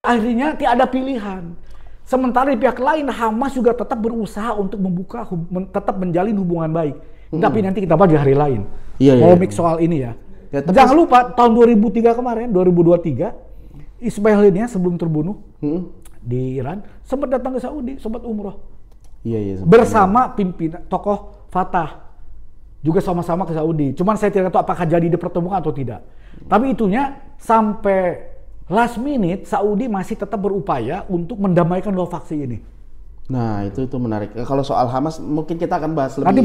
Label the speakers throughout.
Speaker 1: Akhirnya tidak ada pilihan. Sementara di pihak lain Hamas juga tetap berusaha untuk membuka, tetap menjalin hubungan baik. Tapi nanti kita bahas di hari lain. Polemik soal ini ya. Jangan lupa tahun 2003 kemarin, 2023, Ismail Haniyeh sebelum terbunuh di Iran sempat datang ke Saudi, sempat umroh. Bersama pimpinan tokoh Fatah. Juga sama-sama ke Saudi. Cuman saya tidak tahu apakah jadi dipertemukan atau tidak. Tapi itunya sampai last minute Saudi masih tetap berupaya untuk mendamaikan dua faksi ini.
Speaker 2: Nah, itu menarik. Kalau soal Hamas mungkin kita akan bahas
Speaker 1: lebih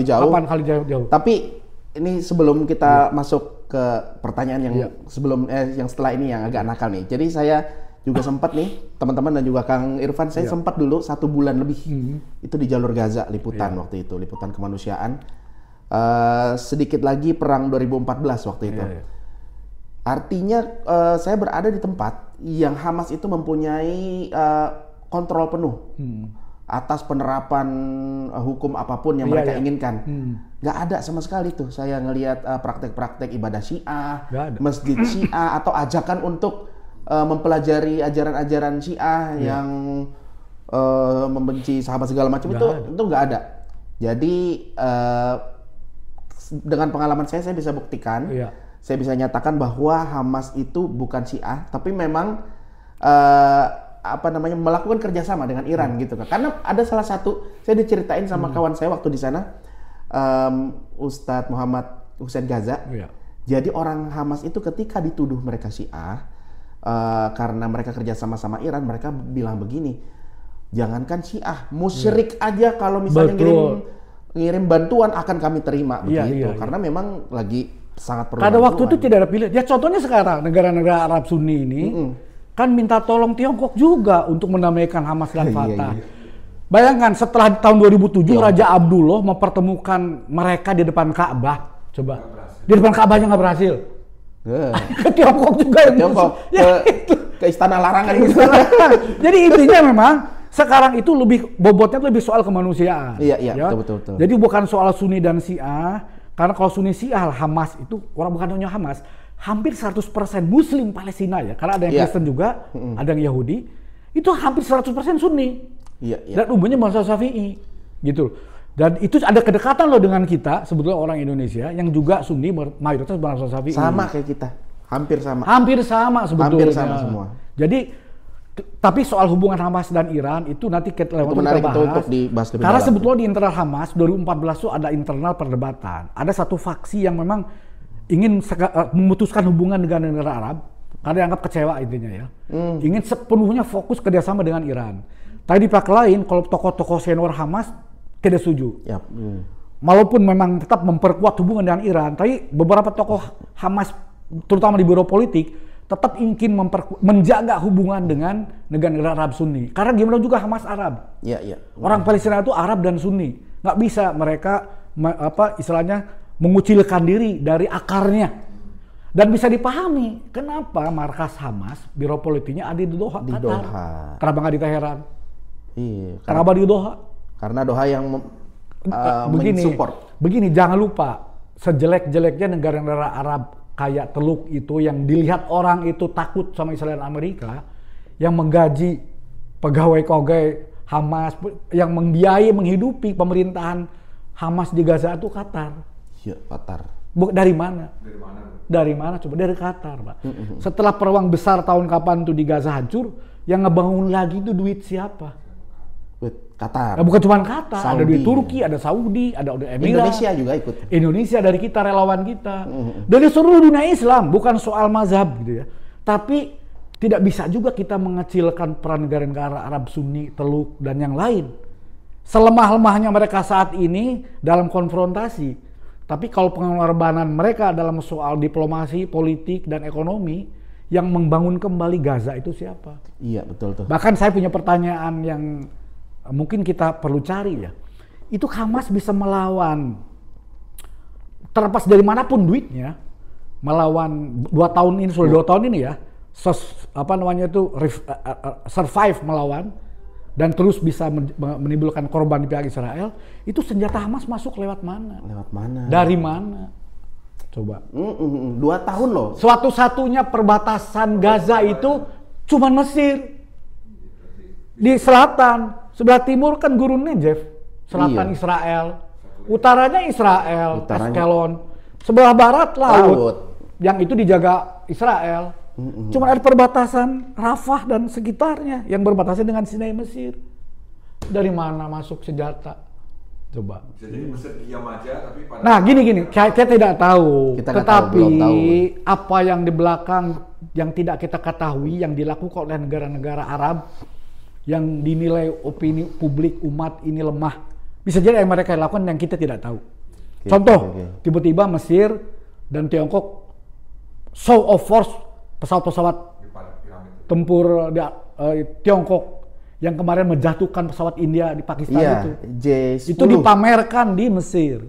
Speaker 2: jauh.
Speaker 1: Kapan jauh.
Speaker 2: Tapi ini sebelum kita masuk ke pertanyaan yang yang setelah ini yang agak nakal nih. Jadi saya juga sempat nih, teman-teman dan juga Kang Irfan, saya sempat dulu 1 bulan lebih itu di jalur Gaza, liputan waktu itu, liputan kemanusiaan. Sedikit lagi perang 2014 waktu itu. Artinya saya berada di tempat yang Hamas itu mempunyai kontrol penuh atas penerapan hukum apapun yang mereka inginkan. Nggak ada sama sekali tuh saya ngelihat praktek-praktek ibadah Syiah, masjid Syiah atau ajakan untuk mempelajari ajaran-ajaran Syiah yang membenci sahabat segala macam itu nggak ada. Jadi dengan pengalaman saya bisa buktikan, saya bisa nyatakan bahwa Hamas itu bukan Syiah, tapi memang melakukan kerjasama dengan Iran gitu kan. Karena ada salah satu, saya diceritain sama kawan saya waktu di sana, Ustadz Muhammad Hussein Gaza. Jadi orang Hamas itu ketika dituduh mereka Syiah, karena mereka kerja sama Iran, mereka bilang begini, jangankan Syiah, musyrik aja kalau misalnya ngirim bantuan akan kami terima begitu. Karena memang lagi sangat perlu.
Speaker 1: Karena waktu itu tidak ada pilihan. Ya contohnya sekarang negara-negara Arab Sunni ini kan minta tolong Tiongkok juga untuk mendamaikan Hamas dan Fatah. Bayangkan setelah tahun 2007 Raja Abdullah mempertemukan mereka di depan Ka'bah. Coba. Di depan Ka'bahnya nggak berhasil. Ke Tiongkok juga
Speaker 2: ke istana larangan gitu.
Speaker 1: Jadi intinya memang sekarang itu bobotnya lebih soal kemanusiaan.
Speaker 2: Betul.
Speaker 1: Jadi bukan soal Sunni dan Syiah, karena kalau Sunni Syiah Hamas itu bukan hanya Hamas, hampir 100% Muslim Palestina ya, karena ada yang Kristen juga, ada yang Yahudi, itu hampir 100% Sunni. Dan umumnya bangsa Syafi'i, gitu. Dan itu ada kedekatan loh dengan kita, sebetulnya orang Indonesia yang juga Sunni, mayoritas bangsa Syafi'i.
Speaker 2: Sama kayak kita, hampir sama.
Speaker 1: Hampir sama sebetulnya.
Speaker 2: Hampir sama semua.
Speaker 1: Jadi, tapi soal hubungan Hamas dan Iran itu nanti kita
Speaker 2: menarik untuk dibahas lebih
Speaker 1: karena
Speaker 2: dalam.
Speaker 1: sebetulnya di internal Hamas 2014 itu ada internal perdebatan. Ada satu faksi yang memang ingin memutuskan hubungan dengan negara Arab karena dianggap kecewa intinya ya. Ingin sepenuhnya fokus kerjasama dengan Iran. Tapi di pihak lain, kalau tokoh-tokoh senior Hamas tidak setuju. Walaupun memang tetap memperkuat hubungan dengan Iran, tapi beberapa tokoh Hamas, terutama di biro politik, tetap ingin menjaga hubungan dengan negara-negara Arab Sunni. Karena gimana juga Hamas Arab. Orang Palestina itu Arab dan Sunni. Nggak bisa mereka istilahnya mengucilkan diri dari akarnya. Dan bisa dipahami kenapa markas Hamas, biro politiknya ada di Doha. Kenapa nggak di Teheran? Kenapa di Doha?
Speaker 2: Karena Doha yang mensupport.
Speaker 1: Begini, jangan lupa sejelek-jeleknya negara-negara Arab kayak Teluk itu yang dilihat orang itu takut sama Israel dan Amerika, yang menggaji pegawai Hamas, yang membiayai menghidupi pemerintahan Hamas di Gaza itu Qatar.
Speaker 2: Qatar.
Speaker 1: Dari mana? Dari mana? Coba dari Qatar, Pak. Setelah perang besar tahun kapan tuh di Gaza hancur, yang ngebangun lagi itu duit siapa?
Speaker 2: Qatar.
Speaker 1: Nah, bukan cuma Qatar,
Speaker 2: Saudi.
Speaker 1: ada duit Turki, ada Saudi, ada Emirat.
Speaker 2: Indonesia juga ikut.
Speaker 1: Indonesia dari kita, relawan kita. Dari seluruh dunia Islam, bukan soal mazhab gitu ya. Tapi tidak bisa juga kita mengecilkan peran negara-negara Arab Sunni, Teluk, dan yang lain. Selemah-lemahnya mereka saat ini dalam konfrontasi. Tapi kalau pengorbanan mereka dalam soal diplomasi, politik, dan ekonomi, yang membangun kembali Gaza itu siapa?
Speaker 2: Iya, betul tuh.
Speaker 1: Bahkan saya punya pertanyaan yang mungkin kita perlu cari ya. Itu Hamas bisa melawan, terlepas dari manapun duitnya, melawan 2 tahun ini, sudah 2 tahun ini ya, survive melawan, dan terus bisa menimbulkan korban di pihak Israel. Itu senjata Hamas masuk lewat mana?
Speaker 2: Lewat mana?
Speaker 1: Dari mana? Coba.
Speaker 2: 2 tahun loh.
Speaker 1: Suatu-satunya perbatasan Gaza itu Cuman Mesir. Di selatan, sebelah timur kan Gurun Negev, selatan Israel, utaranya Israel, Ashkelon, sebelah barat laut, yang itu dijaga Israel. Cuma ada perbatasan Rafah dan sekitarnya yang berbatasan dengan Sinai Mesir. Dari mana masuk senjata? Coba.
Speaker 3: Jadi Mesir diam aja, tapi pada...
Speaker 1: Nah gini, saya tidak tahu. Tetapi
Speaker 2: belum tahu.
Speaker 1: apa yang di belakang yang tidak kita ketahui, yang dilakukan oleh negara-negara Arab, yang dinilai opini publik umat ini lemah, bisa jadi yang mereka lakukan yang kita tidak tahu. Contoh, tiba-tiba Mesir dan Tiongkok show of force pesawat-pesawat tempur Tiongkok yang kemarin menjatuhkan pesawat India di Pakistan
Speaker 2: J10.
Speaker 1: itu dipamerkan di Mesir.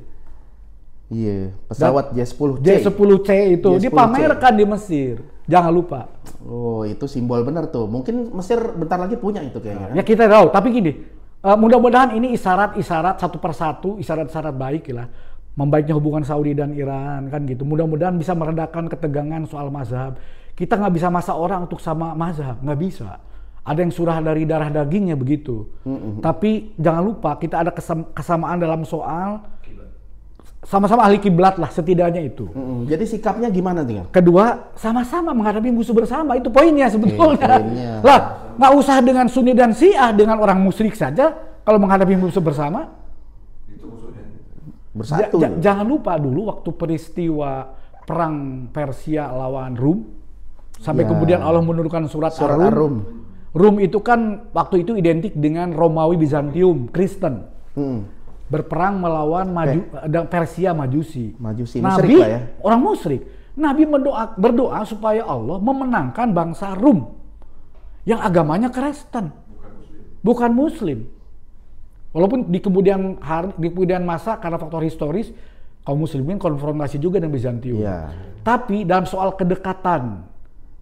Speaker 2: Iya, pesawat J10C.
Speaker 1: J10C itu
Speaker 2: J10C.
Speaker 1: dipamerkan di Mesir. Jangan lupa.
Speaker 2: Oh, itu simbol benar tuh. Mungkin Mesir bentar lagi punya itu kayaknya.
Speaker 1: Ya kita tahu, tapi gini, mudah-mudahan ini isyarat-isyarat satu persatu, isyarat-isyarat baik lah. Membaiknya hubungan Saudi dan Iran kan gitu. Mudah-mudahan bisa meredakan ketegangan soal mazhab. Kita nggak bisa masa orang untuk sama mazhab, nggak bisa. Ada yang surah dari darah dagingnya begitu. Tapi jangan lupa kita ada kesamaan dalam soal sama-sama ahli kiblat lah setidaknya itu.
Speaker 2: Jadi sikapnya gimana tinggal?
Speaker 1: Kedua, sama-sama menghadapi musuh bersama, itu poinnya sebetulnya. Lah, nggak usah dengan Sunni dan Syiah, dengan orang musyrik saja kalau menghadapi musuh bersama.
Speaker 3: Itu musuhnya.
Speaker 2: Bersatu.
Speaker 1: Jangan lupa dulu waktu peristiwa perang Persia lawan Rum, sampai kemudian Allah menurunkan surat Ar-Rum. Rum itu kan waktu itu identik dengan Romawi Bizantium, Kristen. Berperang melawan Persia Majusi.
Speaker 2: Nabi lah ya.
Speaker 1: Orang musyrik. Nabi berdoa supaya Allah memenangkan bangsa Rum yang agamanya Kristen, bukan Muslim. Walaupun di kemudian masa karena faktor historis kaum Muslimin konfrontasi juga dengan Bizantium. Tapi dalam soal kedekatan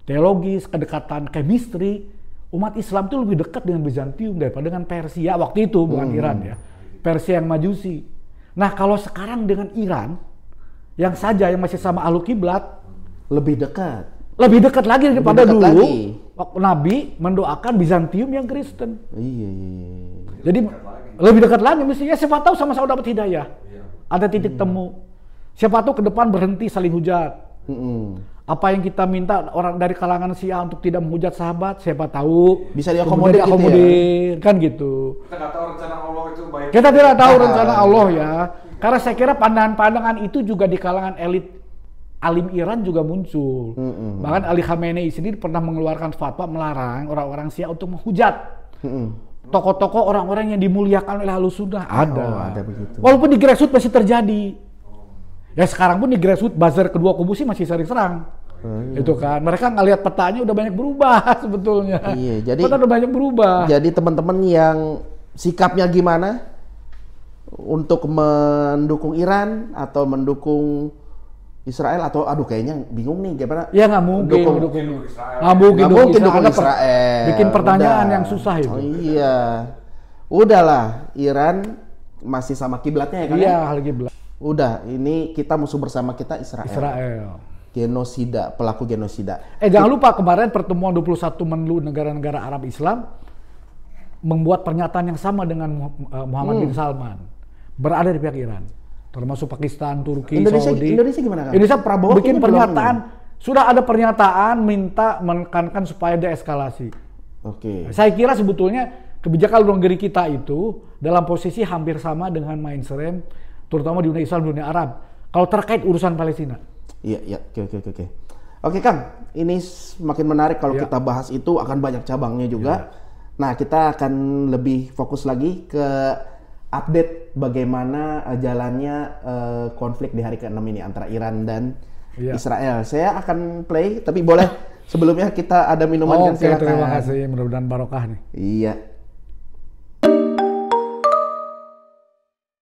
Speaker 1: teologis, kedekatan chemistry, umat Islam itu lebih dekat dengan Bizantium daripada dengan Persia waktu itu, bukan Iran ya. Persia yang Majusi. Nah kalau sekarang dengan Iran yang masih sama ahlu kiblat
Speaker 2: lebih dekat
Speaker 1: lagi daripada dulu. Nabi mendoakan Bizantium yang Kristen.
Speaker 2: Iya.
Speaker 1: Jadi lebih dekat lagi mestinya. Siapa tahu sama-sama dapat hidayah. Ada titik temu. Siapa tahu ke depan berhenti saling hujat. Apa yang kita minta orang dari kalangan Syiah untuk tidak menghujat sahabat, siapa tahu
Speaker 2: bisa diakomodir gitu ya?
Speaker 1: Kan gitu.
Speaker 3: Kita nggak tahu rencana Allah itu baik.
Speaker 1: Kita tidak tahu rencana Allah ya. Karena saya kira pandangan-pandangan itu juga di kalangan elit alim Iran juga muncul. Bahkan Ali Khamenei sendiri pernah mengeluarkan fatwa melarang orang-orang Syiah untuk menghujat tokoh-tokoh orang-orang yang dimuliakan oleh Ahlussunnah. Ada
Speaker 2: begitu.
Speaker 1: Walaupun di grassroots masih terjadi. Ya sekarang pun di grassroots buzzer kedua kubu sih masih sering serang. Itu kan. Mereka ngelihat petanya udah banyak berubah sebetulnya.
Speaker 2: Iya, jadi
Speaker 1: peta udah banyak berubah.
Speaker 2: Jadi teman-teman yang sikapnya gimana untuk mendukung Iran atau mendukung Israel atau kayaknya bingung nih gimana?
Speaker 1: Ya nggak mungkin dukung Israel. Nggak mungkin dukung Israel. Bikin pertanyaan yang susah itu.
Speaker 2: Oh iya. Udahlah, Iran masih sama kiblatnya ya kan?
Speaker 1: Iya, hal kiblat.
Speaker 2: Udah, ini kita musuh bersama kita Israel. Genosida, pelaku genosida.
Speaker 1: Jangan lupa kemarin pertemuan 21 menlu negara-negara Arab Islam membuat pernyataan yang sama dengan Muhammad bin Salman. Berada di pihak Iran. Termasuk Pakistan, Turki, Saudi.
Speaker 2: Indonesia gimana kan?
Speaker 1: Indonesia Prabowo bikin pernyataan, sudah ada pernyataan minta menekankan supaya deeskalasi.
Speaker 2: Oke.
Speaker 1: Saya kira sebetulnya kebijakan luar negeri kita itu dalam posisi hampir sama dengan mainstream terutama di dunia Islam, dunia Arab. Kalau terkait urusan Palestina.
Speaker 2: Iya. Oke. Oke Kang, ini semakin menarik kalau kita bahas itu akan banyak cabangnya juga. Nah, kita akan lebih fokus lagi ke update bagaimana jalannya konflik di hari ke-6 ini antara Iran dan Israel. Saya akan play, tapi boleh sebelumnya kita ada minuman kan, silakan.
Speaker 1: Terima kasih, mudah-mudahan barokah nih.
Speaker 2: Iya.